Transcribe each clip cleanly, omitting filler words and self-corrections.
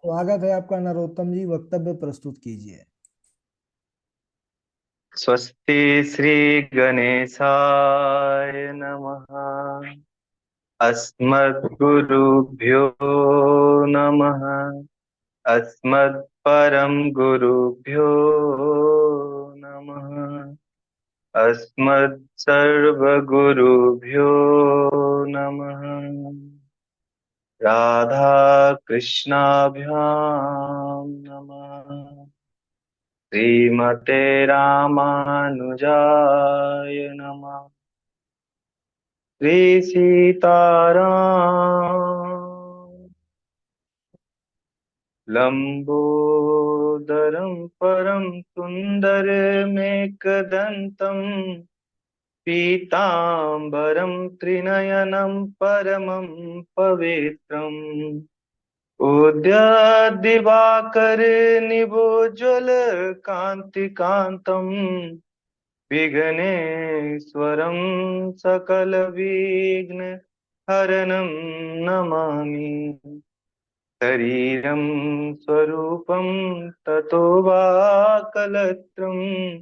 स्वागत है आपका नरोत्तम जी, वक्तव्य प्रस्तुत कीजिए। स्वस्ति श्री गणेशाय नमः। अस्मद्गुरुभ्यो नमः। अस्मत्परम गुरुभ्यो नमः। अस्मत्सर्वगुरुभ्यो नमः। राधा कृष्णाभ्यां नमः। श्रीमते रामानुजाय नमः। श्री सीताराम लंबोदरम परम सुंदरमेकदंतम पीतांबरम त्रिनयनम परमं पवित्रम उद्यद्दिवाकर निभोज्वल कांति कांतम विघ्नेश्वरं सकलविघ्न हरणं नमामि। शरीरं स्वरूपं ततो वा कलत्रं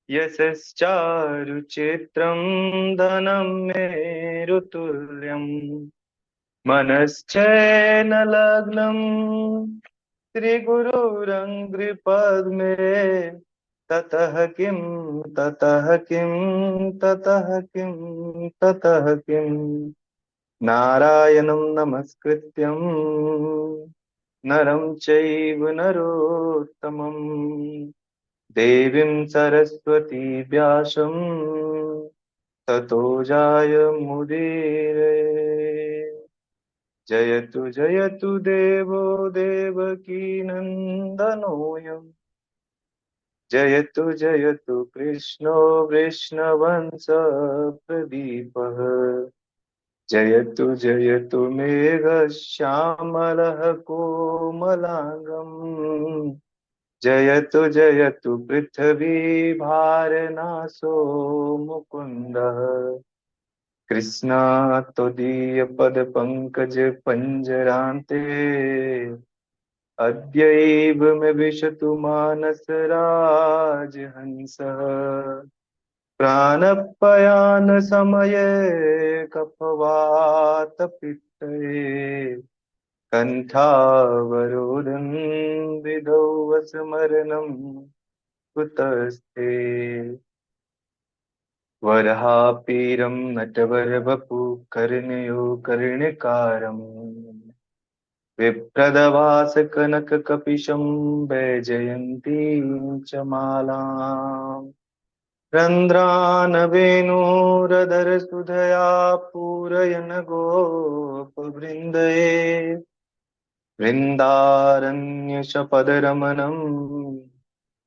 यशश्चारुचित्रं धनं मेरुतुल्यम् मनश्चैनलग्नं श्रीगुरुरङ्घ्रिपद्मे ततः किं ततः किं ततः किं ततः किं नारायणं नमस्कृत्यं नरं चैव नरोत्तमं देवीं सरस्वती व्यासं ततो जायमुदीरये। जयतु जयतु देवो देवकी नन्दनोऽयम्। जयतु जयतु कृष्णो वृष्णवंश प्रदीपः। जयतु जयतु मेघश्यामलः कोमलाङ्गम्। जयतु जयतु पृथ्वी भारनाशो मुकुन्दः। कृष्णा त्वदीयपदपङ्कज पञ्जरान्ते अद्यैव मे विशतु मानसराजहंसः। प्राणपयान समये कफवातपित्तये कण्ठावरोधं विधौ स्मरणं कुतस्ते। वरहापीरं नटवरवपु कर्णयो कर्णिकारम् विप्रदवासकनककपिशं वैजयन्तीं च मालाम् रन्ध्रानवेणोरधरसुधया पूरयन् गोपवृन्दये वृन्दारण्यशपदरमणं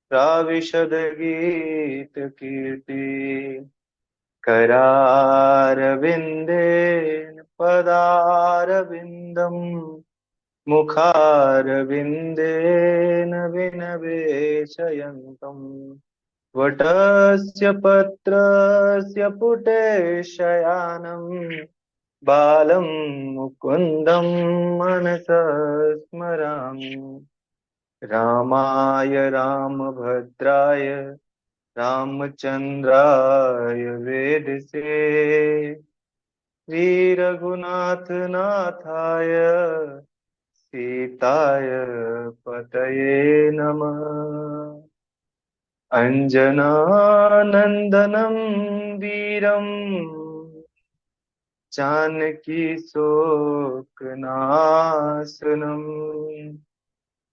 प्राविशद्गीतकीर्ति करारविन्देन पदारविन्दम् मुखारविन्देन विनवेशयन्तम् वटस्य पत्रस्य पुटे शयानम् बालं मुकुन्दं मनसा स्मरामि। रामाय रामभद्राय रामचन्द्राय वेदसे श्रीरघुनाथनाथाय सीताय पतये नमः। अञ्जनानन्दनं वीरं जानकी शोकनाशनम्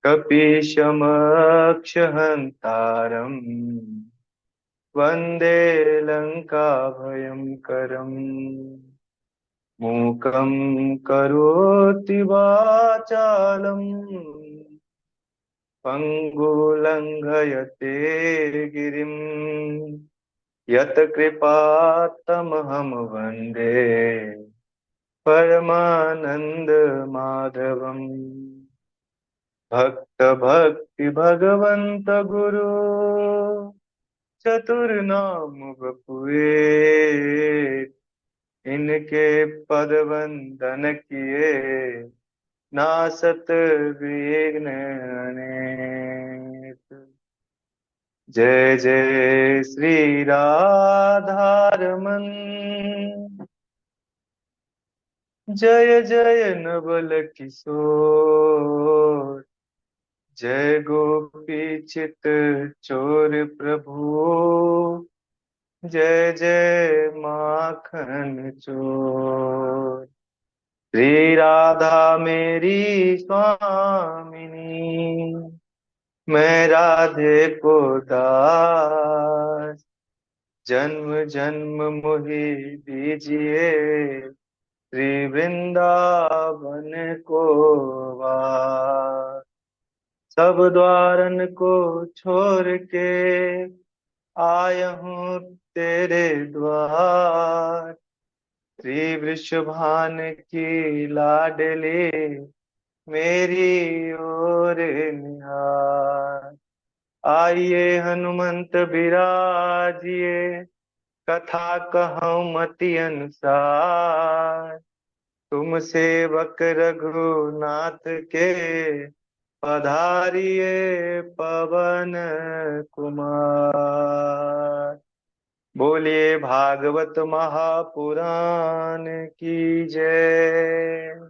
कपीशमक्षहन्तारम् वन्दे लङ्काभयङ्करम्। मूकं करोति वाचालम् पङ्गुलङ्घयते गिरिम् यत्कृपात्तमहं वन्दे परमानन्दमाधवम्। भक्त भक्ति भगवन्त गुरु चतुर्नाम बपुए इनके पद वंदन किए नासत विघ्न अनेक। जय जय श्री राधारमन, जय जय नवल किशोर, जय गोपी चित चोर प्रभु, जय जय माखन चोर। श्री राधा मेरी स्वामिनी, मैं राधे को दास, जन्म जन्म मोहि दीजिए, श्री वृंदावन को वास। सब द्वारन को छोड़ के आया हूँ तेरे द्वार, श्री वृषभान की लाडली मेरी ओर निहार। आइए हनुमंत बिराजिए, कथा कहूँ मति अनुसार, तुम सेवक रघुनाथ के, पधारिए पवन कुमार। बोलिए भागवत महापुराण की जय।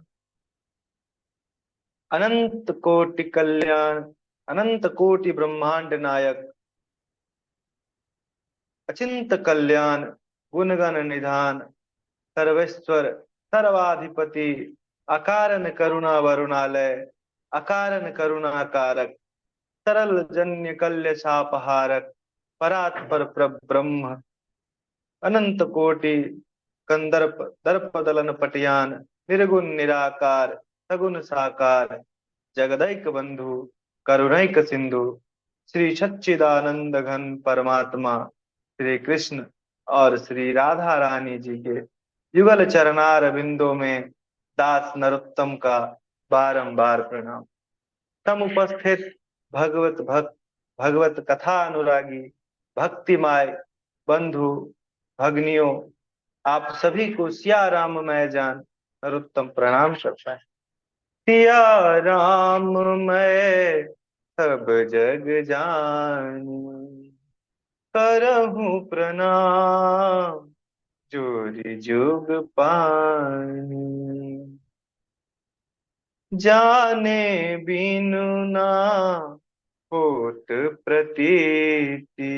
अनंत कोटि कल्याण, अनंत कोटि ब्रह्मांड नायक, अचिंत कल्याण गुणगण निधान, सर्वेश्वर सर्वाधिपति, अकारण करुणा वरुणालय, अकारण करुणा कारक, सरल जन्य कल्य शापहारक, परात्पर ब्रह्म, अनंत कोटि कंदर्प दर्प दलन पटियान, निर्गुण निराकार सगुण साकार, जगदैक बंधु करुणैक सिंधु, श्री सच्चिदानंद घन परमात्मा श्री कृष्ण और श्री राधा रानी जी के युगल चरणार बिंदों में दास नरोत्तम का बारंबार प्रणाम। तम उपस्थित भगवत भक्त, भगवत कथा अनुरागी, भक्तिमाय बंधु भग्नियों, आप सभी को सिया राम मैं जान नरोत्तम प्रणाम करता है। सिया राम मैं सब जग जानी, करहूं प्रणाम जोरि जुग पानी। जाने बिनु ना होत प्रतीति,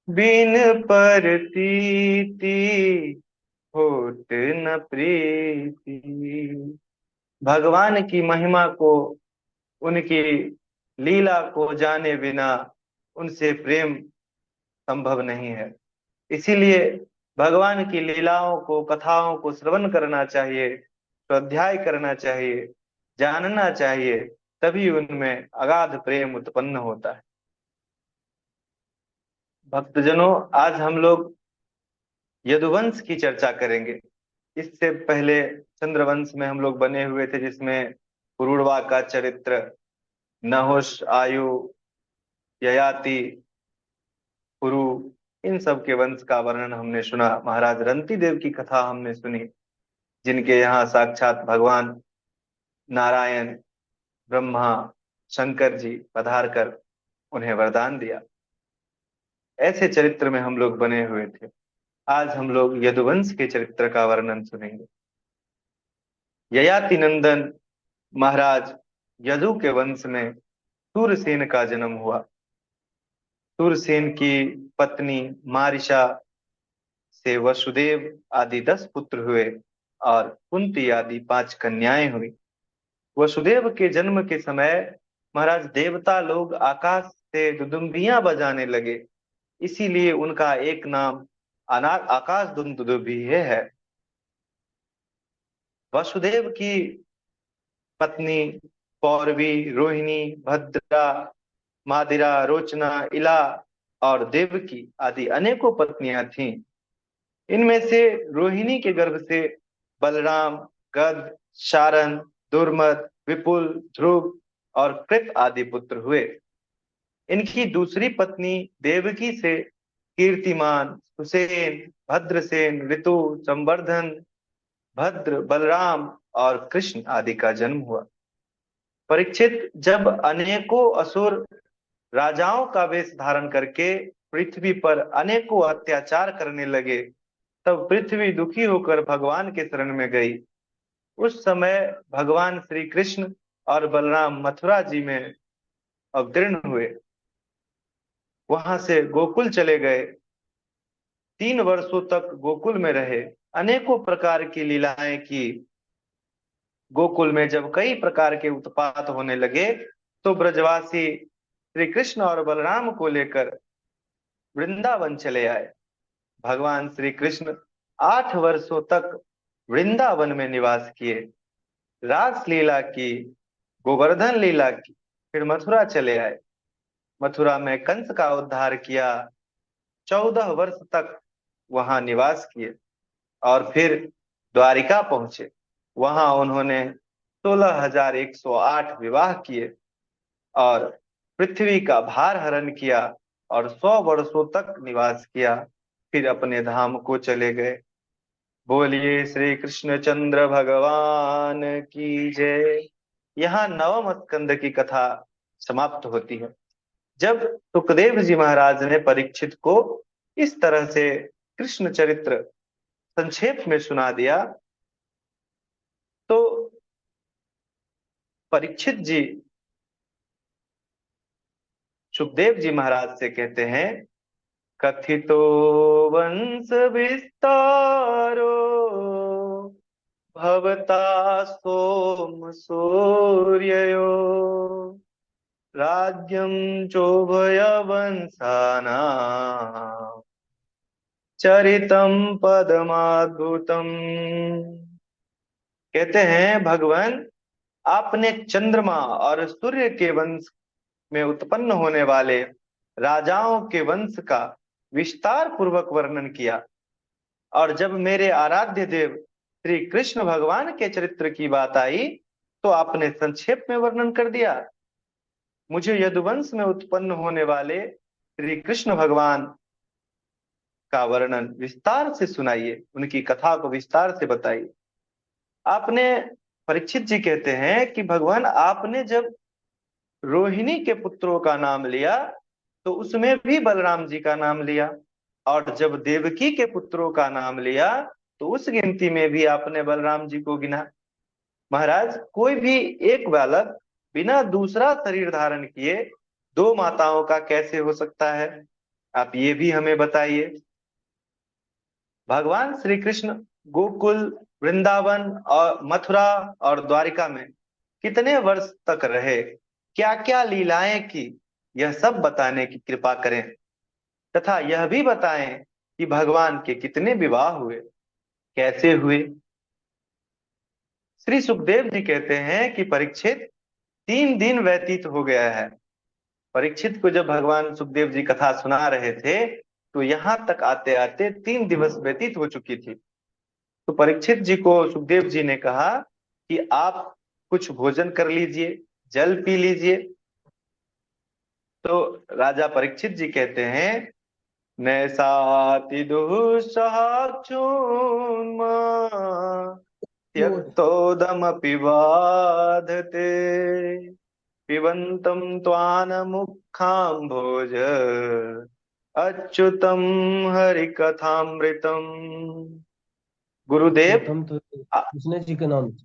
बिन परतीति होत न प्रीति। भगवान की महिमा को, उनकी लीला को जाने बिना उनसे प्रेम संभव नहीं है। इसीलिए भगवान की लीलाओं को, कथाओं को श्रवण करना चाहिए, स्वाध्याय करना चाहिए, जानना चाहिए, तभी उनमें अगाध प्रेम उत्पन्न होता है। भक्तजनों, आज हम लोग यदुवंश की चर्चा करेंगे। इससे पहले चंद्रवंश में हम लोग बने हुए थे, जिसमें पुरूरवा का चरित्र, नहुष, आयु, ययाति, पुरु, इन सब के वंश का वर्णन हमने सुना। महाराज रंती देव की कथा हमने सुनी, जिनके यहाँ साक्षात भगवान नारायण, ब्रह्मा, शंकर जी पधार कर उन्हें वरदान दिया। ऐसे चरित्र में हम लोग बने हुए थे। आज हम लोग यदुवंश के चरित्र का वर्णन सुनेंगे। ययाति नंदन महाराज यदु के वंश में सूरसेन का जन्म हुआ। सूरसेन की पत्नी मारिशा से वसुदेव आदि 10 पुत्र हुए और कुंती आदि 5 कन्याएं हुई। वसुदेव के जन्म के समय महाराज देवता लोग आकाश से दुदुम्बियां बजाने लगे, इसीलिए उनका एक नाम आकाश दुंदुभि है। वसुदेव की पत्नी पौरवी, रोहिणी, भद्रा, मादिरा, रोचना, इला और देवकी आदि अनेकों पत्नियां थीं। इनमें से रोहिणी के गर्भ से बलराम, गद, शारन, दुर्मद, विपुल, ध्रुव और कृत आदि पुत्र हुए। इनकी दूसरी पत्नी देवकी से कीर्तिमान, सुसेन, भद्रसेन, ऋतु, संवर्धन, भद्र, बलराम और कृष्ण आदि का जन्म हुआ। परीक्षित, जब अनेकों असुर राजाओं का वेश धारण करके पृथ्वी पर अनेकों अत्याचार करने लगे, तब पृथ्वी दुखी होकर भगवान के शरण में गई। उस समय भगवान श्री कृष्ण और बलराम मथुरा जी में अवतीर्ण हुए, वहां से गोकुल चले गए। 3 वर्षों तक गोकुल में रहे, अनेकों प्रकार की लीलाएं की। गोकुल में जब कई प्रकार के उत्पात होने लगे, तो ब्रजवासी श्री कृष्ण और बलराम को लेकर वृंदावन चले आए। भगवान श्री कृष्ण 8 वर्षों तक वृंदावन में निवास किए, रास लीला की, गोवर्धन लीला की, फिर मथुरा चले आए। मथुरा में कंस का उद्धार किया, 14 वर्ष तक वहां निवास किए और फिर द्वारिका पहुंचे। वहां उन्होंने 16,108 विवाह किए और पृथ्वी का भार हरण किया और 100 वर्षों तक निवास किया, फिर अपने धाम को चले गए। बोलिए श्री कृष्ण चंद्र भगवान की जय। यहाँ नवम स्कंद की कथा समाप्त होती है। जब सुखदेव जी महाराज ने परीक्षित को इस तरह से कृष्ण चरित्र संक्षेप में सुना दिया, तो परीक्षित जी सुखदेव जी महाराज से कहते हैं, कथितो वंश विस्तारो भवता सोम सूर्ययो राज्यं चोभय वंशानां चरितम पदमाद्भुतम। कहते हैं, भगवान, आपने चंद्रमा और सूर्य के वंश में उत्पन्न होने वाले राजाओं के वंश का विस्तार पूर्वक वर्णन किया, और जब मेरे आराध्य देव श्री कृष्ण भगवान के चरित्र की बात आई, तो आपने संक्षेप में वर्णन कर दिया। मुझे यदुवंश में उत्पन्न होने वाले श्री कृष्ण भगवान का वर्णन विस्तार से सुनाइए, उनकी कथा को विस्तार से बताइए। आपने, परीक्षित जी कहते हैं कि भगवान, आपने जब रोहिणी के पुत्रों का नाम लिया तो उसमें भी बलराम जी का नाम लिया, और जब देवकी के पुत्रों का नाम लिया तो उस गिनती में भी आपने बलराम जी को गिना। महाराज, कोई भी एक बालक बिना दूसरा शरीर धारण किए 2 माताओं का कैसे हो सकता है? आप ये भी हमें बताइए। भगवान श्री कृष्ण गोकुल, वृंदावन और मथुरा और द्वारिका में कितने वर्ष तक रहे, क्या क्या लीलाएं की, यह सब बताने की कृपा करें, तथा यह भी बताएं कि भगवान के कितने विवाह हुए, कैसे हुए। श्री सुखदेव जी कहते हैं कि परीक्षित, 3 दिन व्यतीत हो गया है। परीक्षित को जब भगवान सुखदेव जी कथा सुना रहे थे, तो यहाँ तक आते आते 3 दिवस व्यतीत हो चुकी थी। तो परीक्षित जी को सुखदेव जी ने कहा कि आप कुछ भोजन कर लीजिए, जल पी लीजिए। तो राजा परीक्षित जी कहते हैं, नैसाति दुःसहाक्षून्मा त्यक्तोदमपि बाधते पिबन्तं त्वानमुखाम्भोज अच्युतम हरिकथामृतम। गुरुदेव, प्रथम तो आ- कृष्ण जी के नाम से।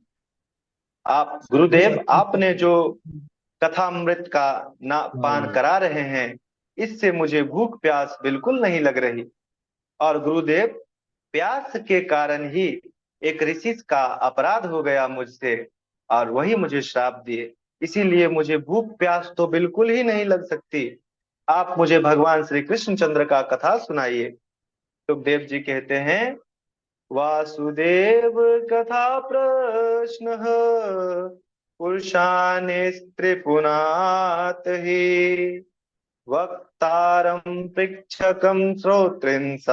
आप गुरुदेव, आपने जो कथामृत का ना पान हाँ, करा रहे हैं, इससे मुझे भूख प्यास बिल्कुल नहीं लग रही। और गुरुदेव, प्यास के कारण ही एक ऋषि का अपराध हो गया मुझसे, और वही मुझे श्राप दिए, इसीलिए मुझे भूख प्यास तो बिल्कुल ही नहीं लग सकती। आप मुझे भगवान श्री कृष्णचंद्र का कथा सुनाइए। सुखदेव जी कहते हैं, वासुदेव कथा प्रश्न पुरुषानिस्त्रिपुनात हि वक्तारं पृच्छकं श्रोत्रिंस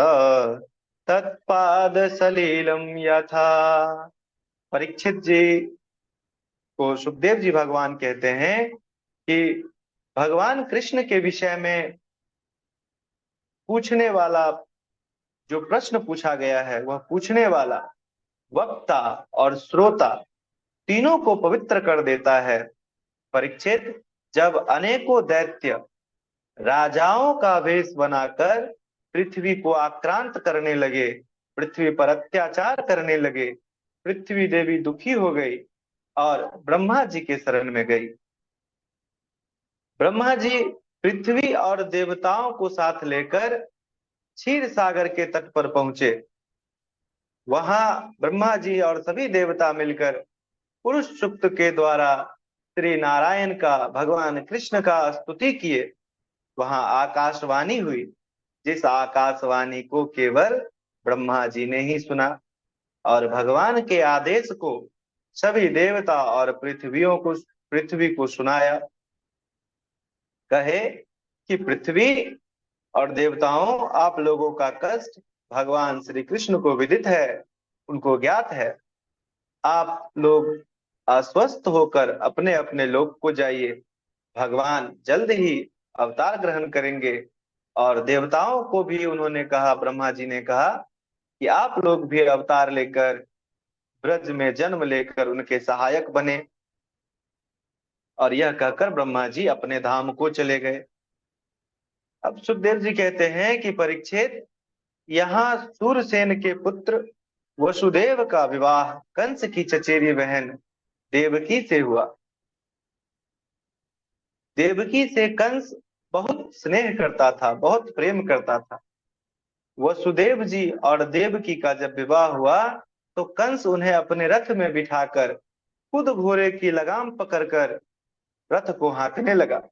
तत्पाद सलीलम यथा। परीक्षित जी को सुखदेव जी भगवान कहते हैं कि भगवान कृष्ण के विषय में पूछने वाला, जो प्रश्न पूछा गया है, वह पूछने वाला वक्ता और श्रोता तीनों को पवित्र कर देता है। परीक्षित, जब अनेकों दैत्य राजाओं का वेश बनाकर पृथ्वी को आक्रांत करने लगे, पृथ्वी पर अत्याचार करने लगे, पृथ्वी देवी दुखी हो गई और ब्रह्मा जी के शरण में गई। ब्रह्मा जी पृथ्वी और देवताओं को साथ लेकर क्षीर सागर के तट पर पहुंचे। वहां ब्रह्मा जी और सभी देवता मिलकर पुरुष सूक्त के द्वारा श्री नारायण का, भगवान कृष्ण का स्तुति किए। वहां आकाशवाणी हुई, जिस आकाशवाणी को केवल ब्रह्मा जी ने ही सुना, और भगवान के आदेश को सभी देवता और पृथ्वी को सुनाया। कहे कि पृथ्वी और देवताओं, आप लोगों का कष्ट भगवान श्री कृष्ण को विदित है, उनको ज्ञात है। आप लोग अस्वस्थ होकर अपने अपने लोक को जाइए। भगवान जल्द ही अवतार ग्रहण करेंगे। और देवताओं को भी उन्होंने कहा, ब्रह्मा जी ने कहा कि आप लोग भी अवतार लेकर ब्रज में जन्म लेकर उनके सहायक बने। और यह कहकर ब्रह्मा जी अपने धाम को चले गए। अब सुखदेव जी कहते हैं कि परीक्षित, यहाँ सूरसेन के पुत्र वसुदेव का विवाह कंस की चचेरी बहन देवकी से हुआ। देवकी से कंस बहुत स्नेह करता था, बहुत प्रेम करता था। वसुदेव जी और देवकी का जब विवाह हुआ तो कंस उन्हें अपने रथ में बिठाकर खुद घोड़े की लगाम पकड़कर रथ को हाँकने लगा,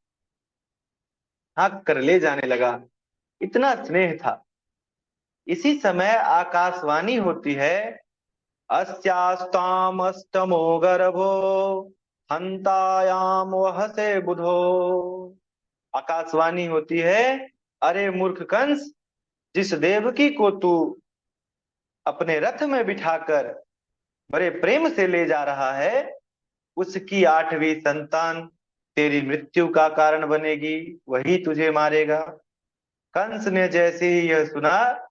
हाँक कर ले जाने लगा। इतना स्नेह था। इसी समय आकाशवाणी होती है, अस्यास्ताम अष्टमो गर्भो हंतायाम वहसे बुधो। आकाशवाणी होती है, अरे मूर्ख कंस, जिस देवकी को तू अपने रथ में बिठाकर बड़े प्रेम से ले जा रहा है, उसकी 8वीं संतान तेरी मृत्यु का कारण बनेगी, वही तुझे मारेगा। कंस ने जैसे ही यह सुना,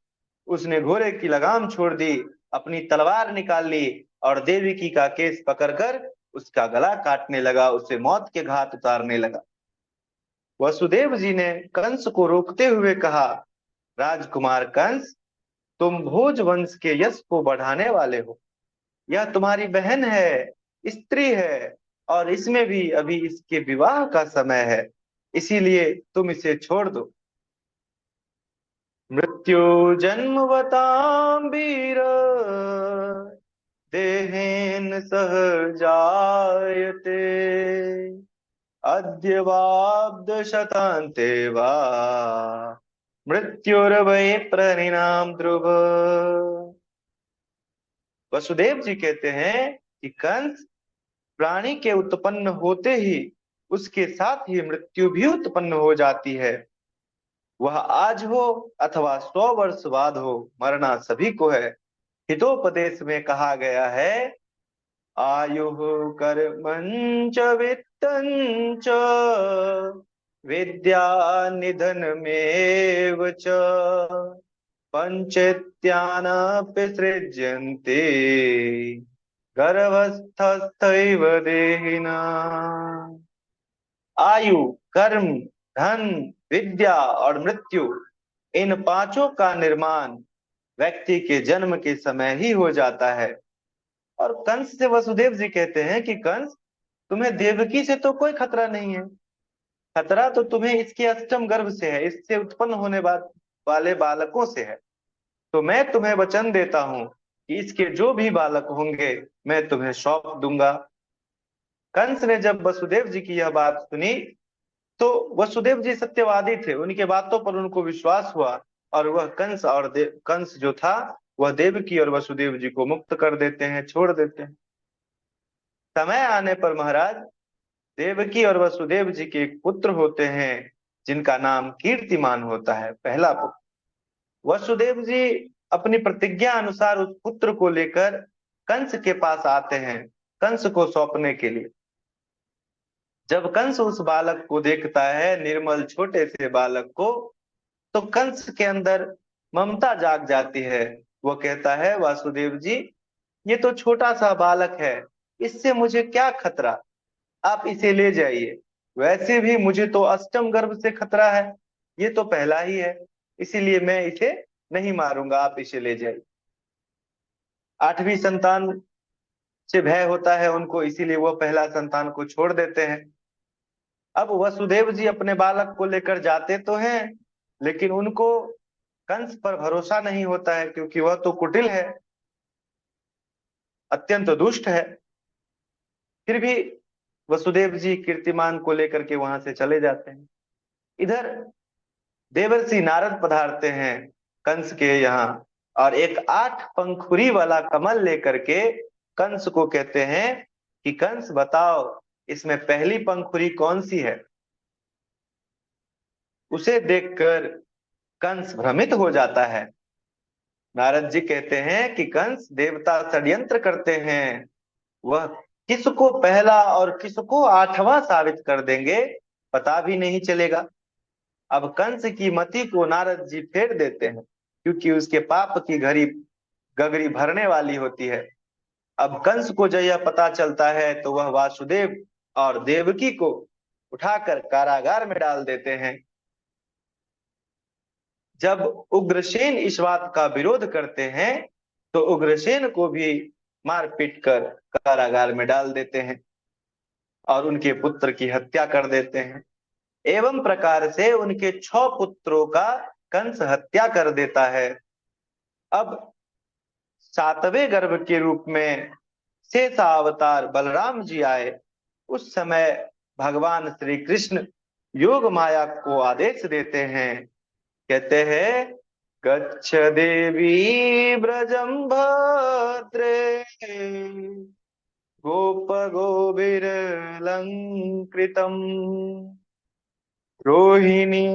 उसने घोड़े की लगाम छोड़ दी, अपनी तलवार निकाल ली और देवकी का केस पकड़कर उसका गला काटने लगा, उसे मौत के घाट उतारने लगा। वसुदेव जी ने कंस को रोकते हुए कहा, राजकुमार कंस, तुम भोज वंश के यश को बढ़ाने वाले हो। यह तुम्हारी बहन है, स्त्री है, और इसमें भी अभी इसके विवाह का समय है, इसीलिए तुम इसे छोड़ दो। मृत्यु जन्मवतां वीर देहेन सह जायते अद्यवाब्द शतान्ते वा मृत्युर्वै प्रणिनाम ध्रुव। वसुदेव जी कहते हैं कि कंस प्राणी के उत्पन्न होते ही उसके साथ ही मृत्यु भी उत्पन्न हो जाती है। वह आज हो अथवा 100 वर्ष बाद हो, मरना सभी को है। हितोपदेश में कहा गया है, आयु कर्मंच वित्तंच विद्या निधनमेव च पंचेत्यानपि सृज्यन्ते गर्भस्थैव देहिना। आयु, कर्म, धन, विद्या और मृत्यु, इन पांचों का निर्माण व्यक्ति के जन्म के समय ही हो जाता है। और कंस से वसुदेव जी कहते हैं कि कंस, तुम्हें देवकी से तो कोई खतरा नहीं है, खतरा तो तुम्हें इसके अष्टम गर्भ से है, इससे उत्पन्न होने वाले बालकों से है। तो मैं तुम्हें वचन देता हूं कि इसके जो भी बालक होंगे मैं तुम्हें सौंप दूंगा। कंस ने जब वसुदेव जी की यह बात सुनी तो वसुदेव जी सत्यवादी थे, उनके बातों पर उनको विश्वास हुआ और वह कंस जो था वह देवकी और वसुदेव जी को मुक्त कर देते हैं, छोड़ देते हैं। समय आने पर महाराज, देवकी और वसुदेव जी के एक पुत्र होते हैं जिनका नाम कीर्तिमान होता है, पहला पुत्र। वसुदेव जी अपनी प्रतिज्ञा अनुसार उस पुत्र को लेकर कंस के पास आते हैं, कंस को सौंपने के लिए। जब कंस उस बालक को देखता है, निर्मल छोटे से बालक को, तो कंस के अंदर ममता जाग जाती है। वो कहता है, वासुदेव जी, ये तो छोटा सा बालक है, इससे मुझे क्या खतरा, आप इसे ले जाइए। वैसे भी मुझे तो अष्टम गर्भ से खतरा है, ये तो पहला ही है, इसीलिए मैं इसे नहीं मारूंगा, आप इसे ले जाइए। आठवीं संतान से भय होता है उनको, इसीलिए वो पहला संतान को छोड़ देते हैं। अब वसुदेव जी अपने बालक को लेकर जाते तो हैं, लेकिन उनको कंस पर भरोसा नहीं होता है, क्योंकि वह तो कुटिल है, अत्यंत दुष्ट है। फिर भी वसुदेव जी कीर्तिमान को लेकर के वहां से चले जाते हैं। इधर देवर्षि नारद पधारते हैं कंस के यहाँ, और एक 8 पंखुड़ी वाला कमल लेकर के कंस को कहते हैं कि कंस बताओ, इसमें पहली पंखुड़ी कौन सी है। उसे देखकर कंस भ्रमित हो जाता है। नारद जी कहते हैं कि कंस देवता षड्यंत्र करते हैं, वह किसको पहला और किसको आठवां साबित कर देंगे, पता भी नहीं चलेगा। अब कंस की मति को नारद जी फेर देते हैं, क्योंकि उसके पाप की घड़ी गगरी भरने वाली होती है। अब कंस को जब यह पता चलता है तो वह वासुदेव और देवकी को उठाकर कारागार में डाल देते हैं। जब उग्रसेन इस बात का विरोध करते हैं तो उग्रसेन को भी मार पीट कर कारागार में डाल देते हैं और उनके पुत्र की हत्या कर देते हैं। एवं प्रकार से उनके 6 पुत्रों का कंस हत्या कर देता है। अब 7वें गर्भ के रूप में शेषा अवतार बलराम जी आए। उस समय भगवान श्री कृष्ण योग माया को आदेश देते हैं, कहते हैं गच्छ देवी ब्रजम भद्रे गोप गोविरलंकृतम रोहिणी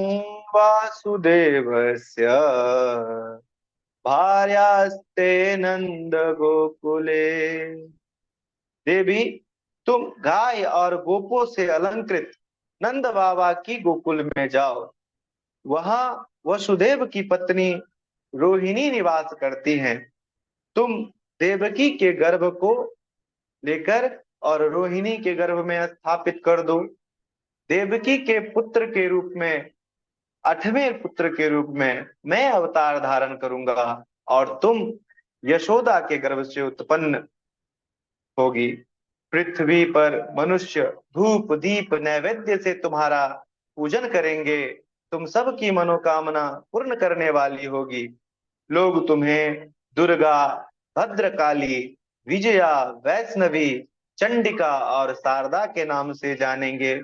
वासुदेवस्य भार्यास्ते नंद गोकुले। देवी, तुम गाय और गोपों से अलंकृत नंद बाबा की गोकुल में जाओ। वहां वसुदेव की पत्नी रोहिणी निवास करती हैं। तुम देवकी के गर्भ को लेकर और रोहिणी के गर्भ में स्थापित कर दो। देवकी के पुत्र के रूप में, 8वें पुत्र के रूप में मैं अवतार धारण करूंगा और तुम यशोदा के गर्भ से उत्पन्न होगी। पृथ्वी पर मनुष्य धूप दीप नैवेद्य से तुम्हारा पूजन करेंगे। तुम सबकी मनोकामना पूर्ण करने वाली होगी। लोग तुम्हें दुर्गा, भद्रकाली, विजया, वैष्णवी, चंडिका और शारदा के नाम से जानेंगे।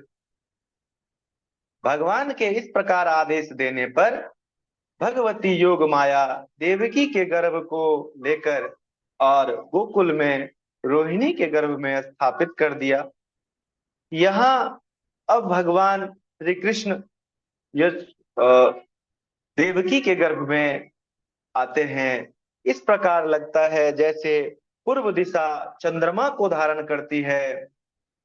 भगवान के इस प्रकार आदेश देने पर भगवती योग माया देवकी के गर्भ को लेकर और गोकुल में रोहिणी के गर्भ में स्थापित कर दिया। यहाँ अब भगवान श्री कृष्ण यश देवकी के गर्भ में आते हैं। इस प्रकार लगता है जैसे पूर्व दिशा चंद्रमा को धारण करती है,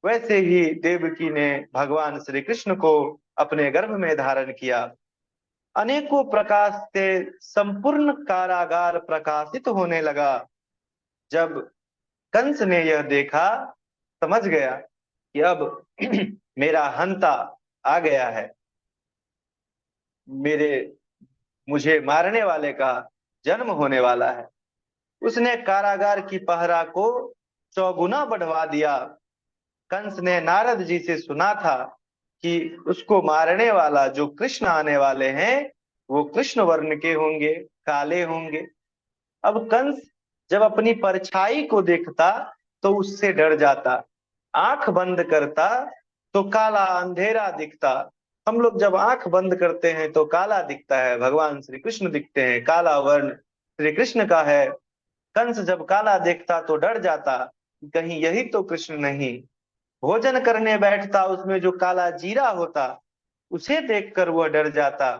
वैसे ही देवकी ने भगवान श्री कृष्ण को अपने गर्भ में धारण किया। अनेकों प्रकाश से संपूर्ण कारागार प्रकाशित होने लगा। जब कंस ने यह देखा, समझ गया कि अब मेरा हंता आ गया है, मेरे मुझे मारने वाले का जन्म होने वाला है। उसने कारागार की पहरा को चौगुना बढ़वा दिया। कंस ने नारद जी से सुना था कि उसको मारने वाला जो कृष्ण आने वाले हैं वो कृष्ण वर्ण के होंगे, काले होंगे। अब कंस जब अपनी परछाई को देखता तो उससे डर जाता, आंख बंद करता तो काला अंधेरा दिखता। हम लोग जब आंख बंद करते हैं तो काला दिखता है, भगवान श्री कृष्ण दिखते हैं, काला वर्ण श्री कृष्ण का है। कंस जब काला देखता तो डर जाता, कहीं यही तो कृष्ण नहीं। भोजन करने बैठता, उसमें जो काला जीरा होता उसे देखकर वह डर जाता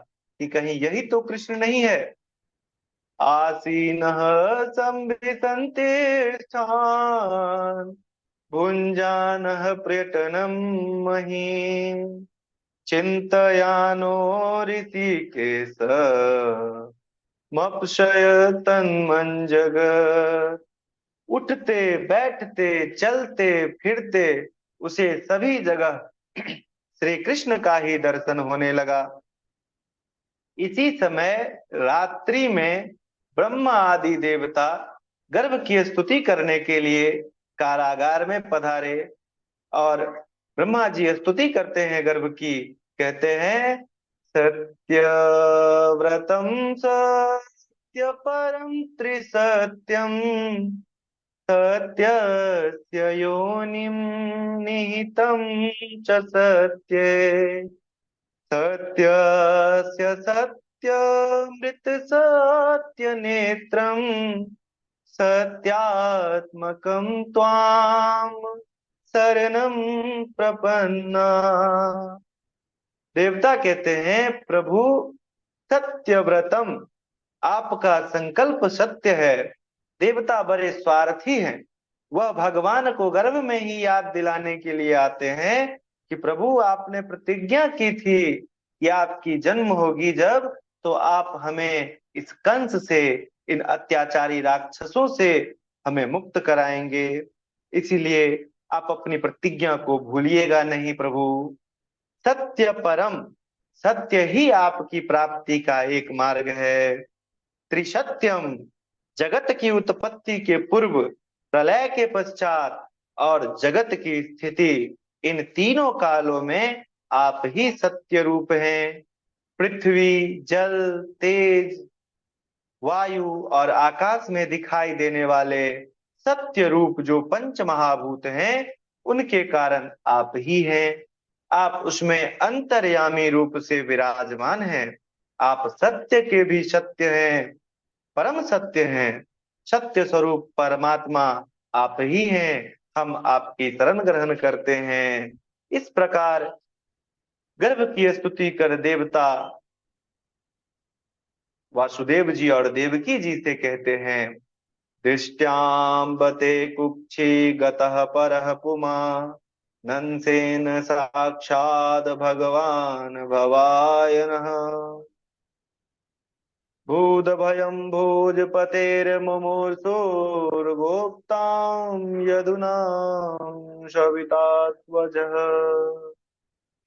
कि कहीं यही तो कृष्ण नहीं है। आसीनः संवितन्तिष्ठान् भुञ्जानः प्रयटनं महीम् चिन्तयानो ऋषिकेश मप्सय तन्मञ्जग। उठते बैठते चलते फिरते उसे सभी जगह श्री कृष्ण का ही दर्शन होने लगा। इसी समय रात्रि में ब्रह्मा आदि देवता गर्भ की स्तुति करने के लिए कारागार में पधारे। और ब्रह्मा जी स्तुति करते हैं गर्भ की, कहते हैं सत्यव्रतम सत्य परम त्रिसत्यम सत्यस्य योनिं निहितं च सत्ये सत्यस्य सत्यमृत सत्य नेत्रम सत्यात्मकं त्वाम शरणं प्रपन्ना। देवता कहते हैं प्रभु सत्यव्रतम, आपका संकल्प सत्य है। देवता बड़े स्वार्थी हैं, वह भगवान को गर्भ में ही याद दिलाने के लिए आते हैं कि प्रभु आपने प्रतिज्ञा की थी कि आपकी जन्म होगी जब, तो आप हमें इस कंस से, इन अत्याचारी राक्षसों से हमें मुक्त कराएंगे। इसीलिए आप अपनी प्रतिज्ञा को भूलिएगा नहीं प्रभु। सत्य परम, सत्य ही आपकी प्राप्ति का एक मार्ग है। त्रिसत्यम, जगत की उत्पत्ति के पूर्व, प्रलय के पश्चात और जगत की स्थिति, इन तीनों कालों में आप ही सत्य रूप हैं। पृथ्वी, जल, तेज, वायु और आकाश में दिखाई देने वाले सत्य रूप जो पंच महाभूत हैं, उनके कारण आप ही हैं। आप उसमें अंतर्यामी रूप से विराजमान हैं। आप सत्य के भी सत्य हैं, परम सत्य हैं। सत्य स्वरूप परमात्मा आप ही हैं। हम आपकी शरण ग्रहण करते हैं। इस प्रकार गर्भ की स्तुति कर देवता वासुदेव जी और देवकी जी से कहते हैं दृष्टाम बते कुक्षी गतः परः पुमा नंसेन साक्षाद भगवान भवायनः भूत भयं भोजपतेर्मुमुर्षोर्गोप्तां यदुना सवितात्वजः।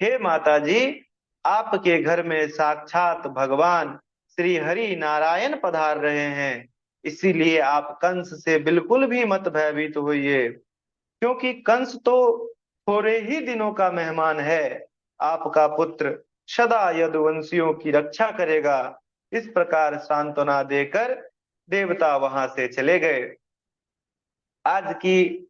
हे माता जी, आपके घर में साक्षात भगवान श्री हरि नारायण पधार रहे हैं। इसीलिए आप कंस से बिल्कुल भी मत भयभीत होइए, क्योंकि कंस तो थोड़े ही दिनों का मेहमान है। आपका पुत्र सदा यदुवंशियों की रक्षा करेगा। इस प्रकार सांत्वना देकर देवता वहां से चले गए। आज की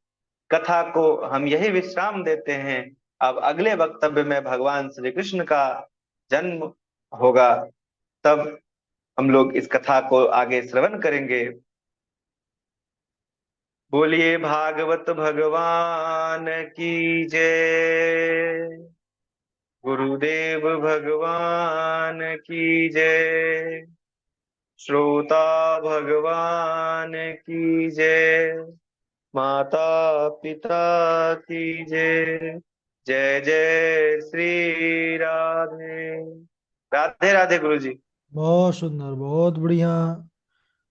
कथा को हम यही विश्राम देते हैं। अब अगले वक्तव्य में भगवान श्री कृष्ण का जन्म होगा, तब हम लोग इस कथा को आगे श्रवण करेंगे। बोलिए भागवत भगवान की जय। गुरुदेव भगवान की जय। श्रोता भगवान की जय। माता पिता की जय। जय जय श्री राधे। राधे राधे गुरु जी। बहुत सुंदर, बहुत बढ़िया।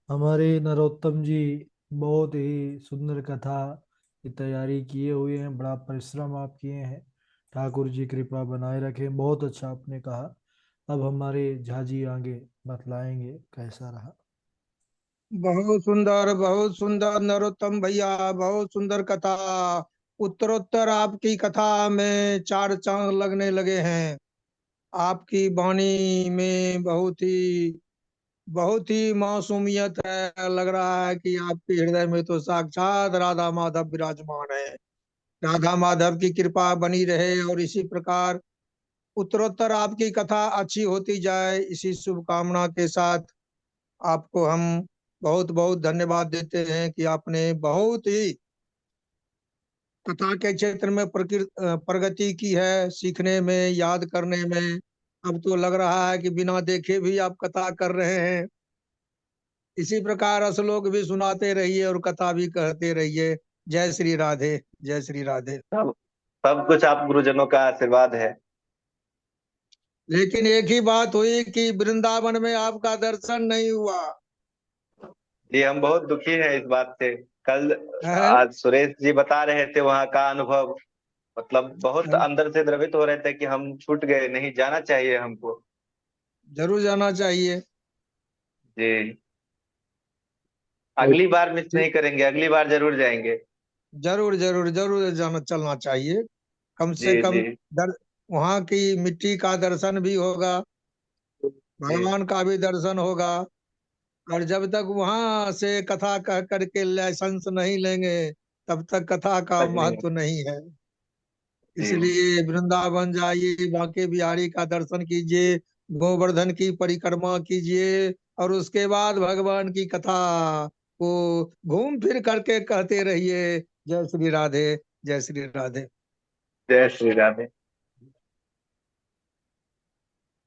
हमारे नरोत्तम जी बहुत ही सुंदर कथा की तैयारी किए हुए हैं, बड़ा परिश्रम आप किए हैं। ठाकुर जी कृपा बनाए रखें। बहुत अच्छा आपने कहा। अब हमारे झाजी आगे बतलाएंगे कैसा रहा। बहुत सुंदर नरोत्तम भैया, बहुत सुंदर कथा। उत्तरोत्तर आपकी कथा में चार चांद लगने लगे हैं। आपकी वाणी में बहुत ही मासूमियत है। लग रहा है कि आपके हृदय में तो साक्षात राधा माधव विराजमान है। राधा माधव की कृपा बनी रहे और इसी प्रकार उत्तरोत्तर आपकी कथा अच्छी होती जाए, इसी शुभकामना के साथ आपको हम बहुत बहुत धन्यवाद देते हैं कि आपने बहुत ही कथा के क्षेत्र में प्रगति की है, सीखने में, याद करने में। अब तो लग रहा है कि बिना देखे भी आप कथा कर रहे हैं। इसी प्रकार श्लोक भी सुनाते रहिए और कथा भी कहते रहिए। जय श्री राधे, जय श्री राधे। सब सब कुछ आप गुरुजनों का आशीर्वाद है। लेकिन एक ही बात हुई कि वृंदावन में आपका दर्शन नहीं हुआ। ये हम बहुत दुखी हैं इस बात से। कल है। आज सुरेश जी बता रहे थे वहाँ का अनुभव, मतलब बहुत अंदर से द्रवित हो रहे थे कि हम छूट गए, नहीं जाना चाहिए हमको। जरूर जाना चाहिए। जी, अगली बार मिस नहीं करेंगे, अगली बार जरूर जाएंगे। जरूर जरूर जरूर जाना चलना चाहिए। कम से जी कम जी वहाँ की मिट्टी का दर्शन भी होगा, जी। भगवान का भी दर्शन होगा। और जब तक वहां से कथा कह करके लाइसेंस नहीं लेंगे, तब तक कथा का तक नहीं। महत्व नहीं है। जी इसलिए वृंदावन जाइए, बांके बिहारी का दर्शन कीजिए, गोवर्धन की परिक्रमा कीजिए, और उसके बाद भगवान की कथा को घूम फिर करके कहते रहिए, जय श्री राधे, जय श्री राधे। जय श्री राधे।